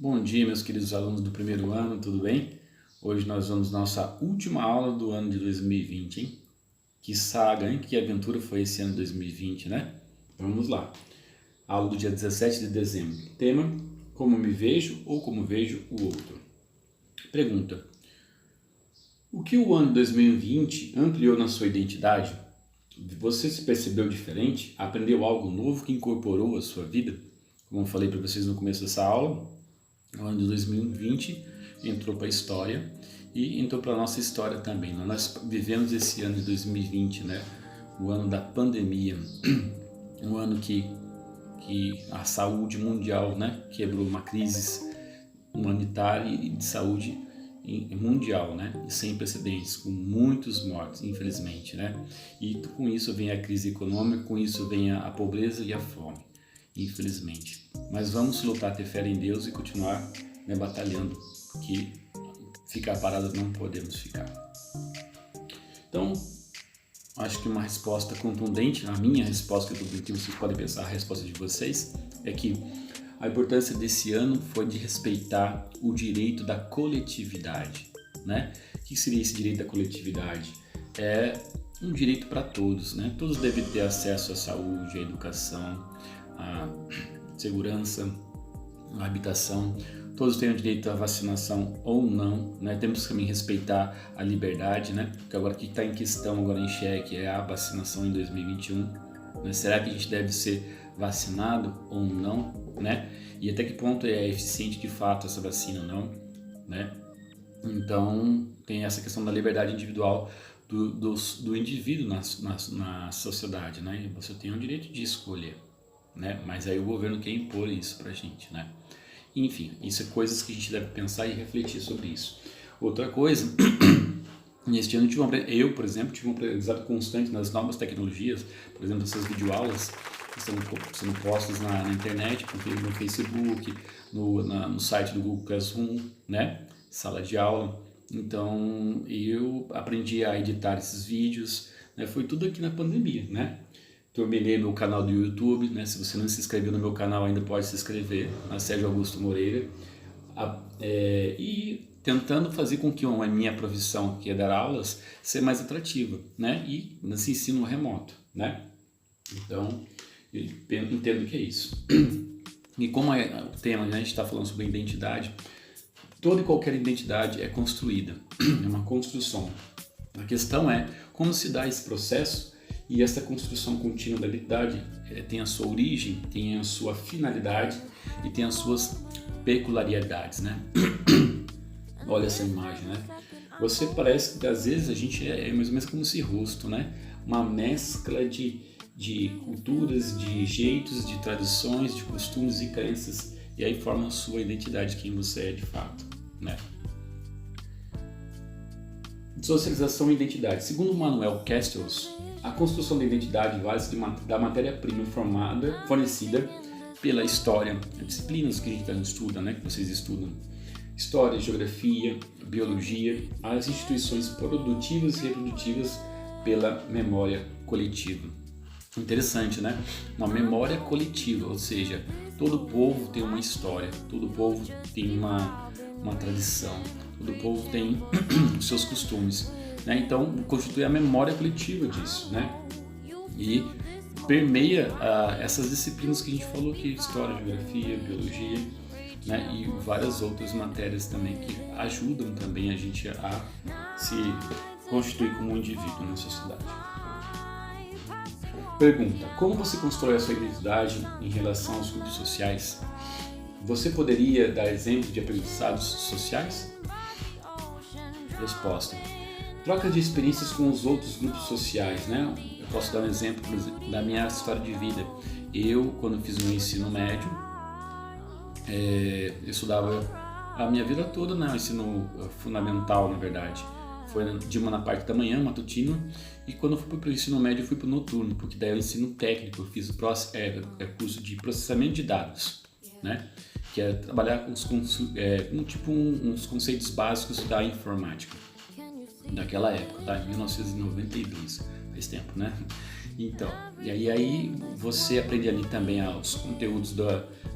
Bom dia, meus queridos alunos do primeiro ano, tudo bem? Hoje nós vamos à nossa última aula do ano de 2020, hein? Que saga, hein? Que aventura foi esse ano de 2020, né? Vamos lá. Aula do dia 17 de dezembro. Tema: como me vejo ou como vejo o outro. Pergunta: o que o ano de 2020 ampliou na sua identidade? Você se percebeu diferente? Aprendeu algo novo que incorporou à sua vida? Como eu falei para vocês no começo dessa aula, o ano de 2020 entrou para a história e entrou para a nossa história também. Nós vivemos esse ano de 2020, né? O ano da pandemia, um ano que a saúde mundial, né, quebrou uma crise humanitária e de saúde mundial, né, sem precedentes, com muitos mortos, infelizmente, né? E com isso vem a crise econômica, com isso vem a pobreza e a fome, infelizmente. Mas vamos lutar, ter fé em Deus e continuar, né, batalhando, que ficar parado não podemos ficar. Então, acho que uma resposta contundente, a minha resposta contundente, vocês podem pensar a resposta de vocês, é que a importância desse ano foi de respeitar o direito da coletividade, né? O que seria esse direito da coletividade? É um direito para todos, né? Todos devem ter acesso à saúde, à educação, à segurança, à habitação. Todos têm o direito à vacinação ou não, né? Temos que também respeitar a liberdade, né? Porque agora o que está em questão, agora em xeque, é a vacinação em 2021. Né? Será que a gente deve ser vacinado ou não, né? E até que ponto é eficiente de fato essa vacina ou não, né? Então tem essa questão da liberdade individual do indivíduo na sociedade, né? E você tem o direito de escolher, né? Mas aí o governo quer impor isso pra gente, né? Enfim, isso é coisas que a gente deve pensar e refletir sobre isso. Outra coisa, neste ano eu, por exemplo, tive um aprendizado constante nas novas tecnologias, por exemplo, essas videoaulas que estão sendo postas na internet, no Facebook, no site do Google Classroom, né? Sala de aula. Então, eu aprendi a editar esses vídeos, né? Foi tudo aqui na pandemia, né? Terminei meu canal do YouTube, né? Se você não se inscreveu no meu canal, ainda pode se inscrever, na Sérgio Augusto Moreira. E tentando fazer com que a minha profissão, que é dar aulas, seja mais atrativa, né? E nesse ensino remoto, né? Então, eu entendo que é isso. E como é o tema, né? A gente está falando sobre identidade, toda e qualquer identidade é construída, é uma construção. A questão é como se dá esse processo. E essa construção contínua da identidade tem a sua origem, tem a sua finalidade e tem as suas peculiaridades, né? Olha essa imagem, né? Você parece que às vezes a gente é mais ou menos como esse rosto, né? Uma mescla de culturas, de jeitos, de tradições, de costumes e crenças. E aí forma a sua identidade, quem você é de fato, né? Socialização e identidade. Segundo Manuel Castells, a construção da identidade vale-se da matéria-prima fornecida pela história, disciplinas que a gente estuda, né, que vocês estudam, história, geografia, biologia, as instituições produtivas e reprodutivas pela memória coletiva. Interessante, né? Uma memória coletiva, ou seja, todo povo tem uma história, todo povo tem uma tradição, todo povo tem os seus costumes, né? Então constitui a memória coletiva disso, né? E permeia essas disciplinas que a gente falou aqui, história, geografia, biologia, né? E várias outras matérias também que ajudam também a gente a se constituir como um indivíduo na sociedade. Pergunta: como você constrói a sua identidade em relação aos grupos sociais? Você poderia dar exemplo de aprendizados sociais? Resposta: troca de experiências com os outros grupos sociais, né? Eu posso dar um exemplo, por exemplo, da minha história de vida. Eu, quando fiz o meu ensino médio, eu estudava a minha vida toda, né? O ensino fundamental, na verdade. Foi de uma na parte da manhã, matutino, e quando eu fui para o ensino médio eu fui para o noturno, porque daí é o ensino técnico, eu fiz o curso de processamento de dados, né? Que é trabalhar com uns conceitos básicos da informática, daquela época, tá? Em 1992, faz tempo, né? Então, e aí você aprende ali também os conteúdos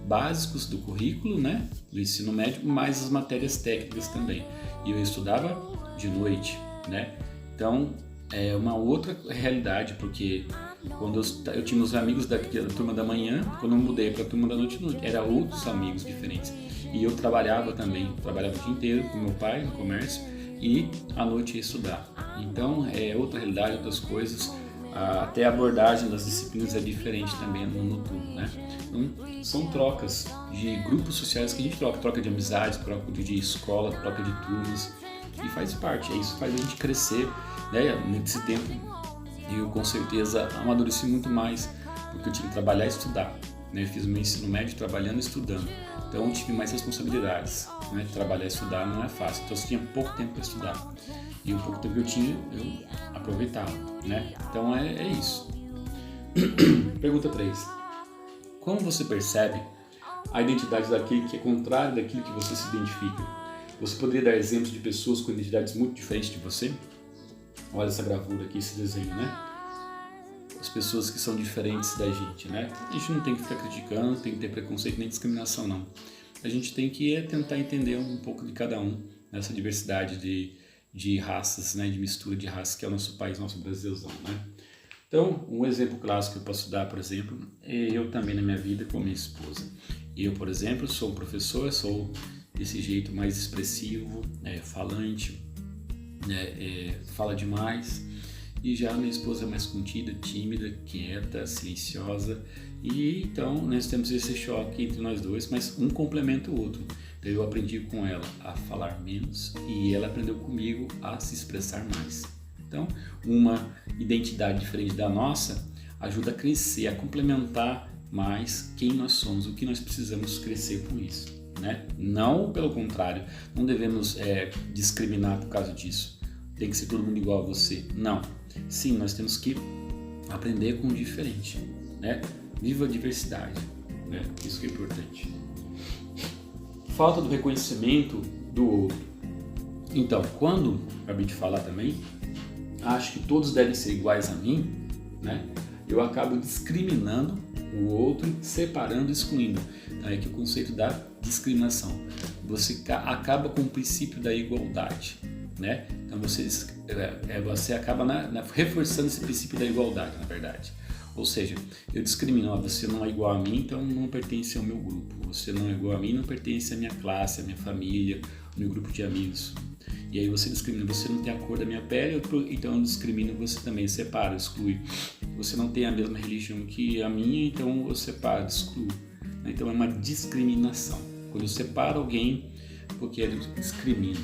básicos do currículo, né, do ensino médio, mais as matérias técnicas também. E eu estudava de noite, né? Então é uma outra realidade, porque quando eu tinha os amigos da turma da manhã, quando eu mudei para a turma da noite, era outros amigos diferentes. E eu trabalhava também, trabalhava o dia inteiro com meu pai no comércio e à noite ia estudar. Então é outra realidade, outras coisas. Até a abordagem das disciplinas é diferente também no noturno, né? Então, são trocas de grupos sociais que a gente troca de amizade, troca de escola, troca de turmas, e faz parte, isso faz a gente crescer, né? Nesse tempo eu com certeza amadureci muito mais, porque eu tinha que trabalhar e estudar, né? Eu fiz o meu ensino médio trabalhando e estudando, então eu tive mais responsabilidades, né? Trabalhar e estudar não é fácil, então eu tinha pouco tempo para estudar. E o pouco tempo que eu tinha, eu aproveitava, né? Então é isso. Pergunta 3. Como você percebe a identidade daquele que é contrário daquilo que você se identifica? Você poderia dar exemplos de pessoas com identidades muito diferentes de você? Olha essa gravura aqui, esse desenho, né? As pessoas que são diferentes da gente, né? A gente não tem que ficar criticando, não tem que ter preconceito nem discriminação, não. A gente tem que tentar entender um pouco de cada um nessa diversidade de raças, né, de mistura de raças, que é o nosso país, nosso Brasilzão, né? Então, um exemplo clássico que eu posso dar, por exemplo, é eu também na minha vida com minha esposa. Eu, por exemplo, sou um professor, sou desse jeito mais expressivo, falante, fala demais, e já minha esposa é mais contida, tímida, quieta, silenciosa, e então nós temos esse choque entre nós dois, mas um complementa o outro. Então eu aprendi com ela a falar menos e ela aprendeu comigo a se expressar mais. Então, uma identidade diferente da nossa ajuda a crescer, a complementar mais quem nós somos, o que nós precisamos crescer com isso, né? Não pelo contrário, não devemos discriminar por causa disso. Tem que ser todo mundo igual a você. Não. Sim, nós temos que aprender com o diferente, né? Viva a diversidade, né? Isso que é importante. Falta do reconhecimento do outro. Então, quando acabei de falar também, acho que todos devem ser iguais a mim, né? Eu acabo discriminando o outro, separando, excluindo. Então, é que o conceito da discriminação. Você acaba com o princípio da igualdade, né? Então você acaba reforçando esse princípio da igualdade, na verdade. Ou seja, eu discrimino, você não é igual a mim, então não pertence ao meu grupo. Você não é igual a mim, não pertence à minha classe, à minha família, ao meu grupo de amigos. E aí você discrimina, você não tem a cor da minha pele, então eu discrimino você também, separo, exclui. Você não tem a mesma religião que a minha, então eu separo, excluo. Então é uma discriminação. Quando eu separo alguém, porque eu discrimino.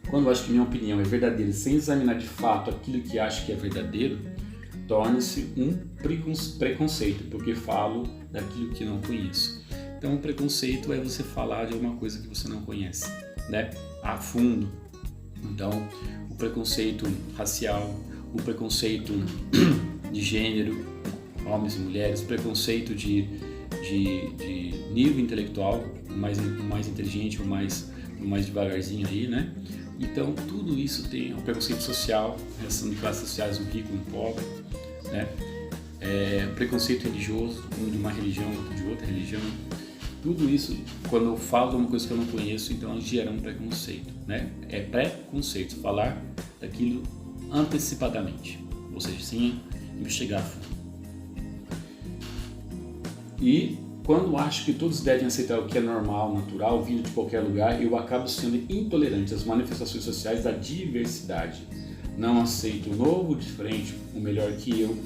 Quando eu acho que minha opinião é verdadeira, sem examinar de fato aquilo que acho que é verdadeiro, torna-se um preconceito, porque falo daquilo que não conheço. Então, o preconceito é você falar de alguma coisa que você não conhece, né? A fundo. Então, o preconceito racial, o preconceito de gênero, homens e mulheres, o preconceito de nível intelectual, o mais inteligente, o mais devagarzinho aí, né? Então, tudo isso tem o preconceito social, relação de classes sociais, um rico e um pobre, né? Preconceito religioso, um de uma religião, outro de outra religião. Tudo isso, quando eu falo de uma coisa que eu não conheço, então gera um preconceito, né? É preconceito, falar daquilo antecipadamente, ou seja, sem investigar a fundo. E quando acho que todos devem aceitar o que é normal, natural, vindo de qualquer lugar, eu acabo sendo intolerante às manifestações sociais da diversidade. Não aceito o novo, o diferente, o melhor que eu,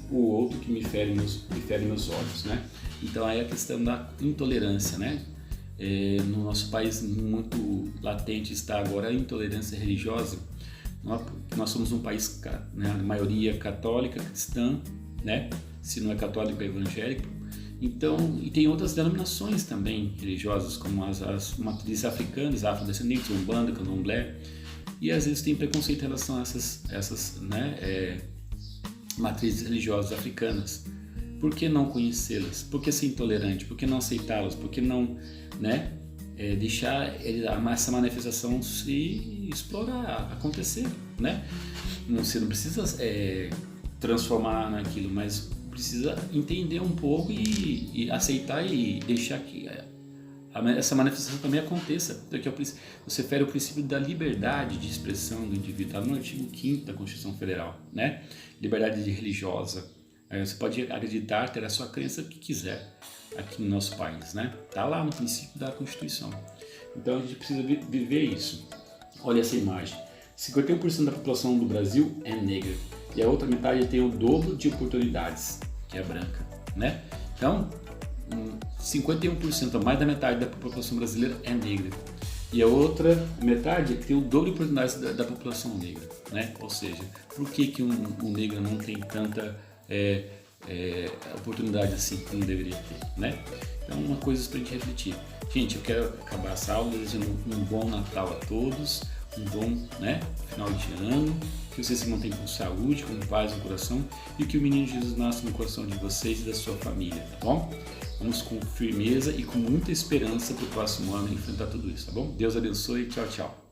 o outro que me fere meus olhos, né? Então aí a questão da intolerância, né? No nosso país muito latente está agora a intolerância religiosa. Nós somos um país, né, a maioria católica, cristã, né? Se não é católico, é evangélico. Então, e tem outras denominações também religiosas, como as matrizes africanas, afrodescendentes, Umbanda, Candomblé, e às vezes tem preconceito em relação a essas matrizes religiosas africanas. Por que não conhecê-las? Por que ser intolerante? Por que não aceitá-las? Por que não, né, deixar essa manifestação se explorar, acontecer, né? Você não precisa transformar naquilo, mas precisa entender um pouco e aceitar e deixar que essa manifestação também aconteça. Porque você fere o princípio da liberdade de expressão do indivíduo, está no artigo 5º da Constituição Federal, né? Liberdade religiosa. Você pode acreditar, ter a sua crença que quiser aqui no nosso país, né? Está lá no princípio da Constituição. Então a gente precisa viver isso. Olha essa imagem. 51% da população do Brasil é negra e a outra metade tem o dobro de oportunidades, que é branca, né? Então, 51%, mais da metade da população brasileira é negra. E a outra metade tem o dobro de oportunidades da população negra, né? Ou seja, por que um negro não tem tanta oportunidade assim como deveria ter, né? Então, uma coisa para a gente refletir. Gente, eu quero acabar essa aula desejando um bom Natal a todos, um bom, né, final de ano, que vocês se mantenham com saúde, com paz no coração e que o menino Jesus nasça no coração de vocês e da sua família, tá bom? Vamos com firmeza e com muita esperança para o próximo ano enfrentar tudo isso, tá bom? Deus abençoe, tchau, tchau.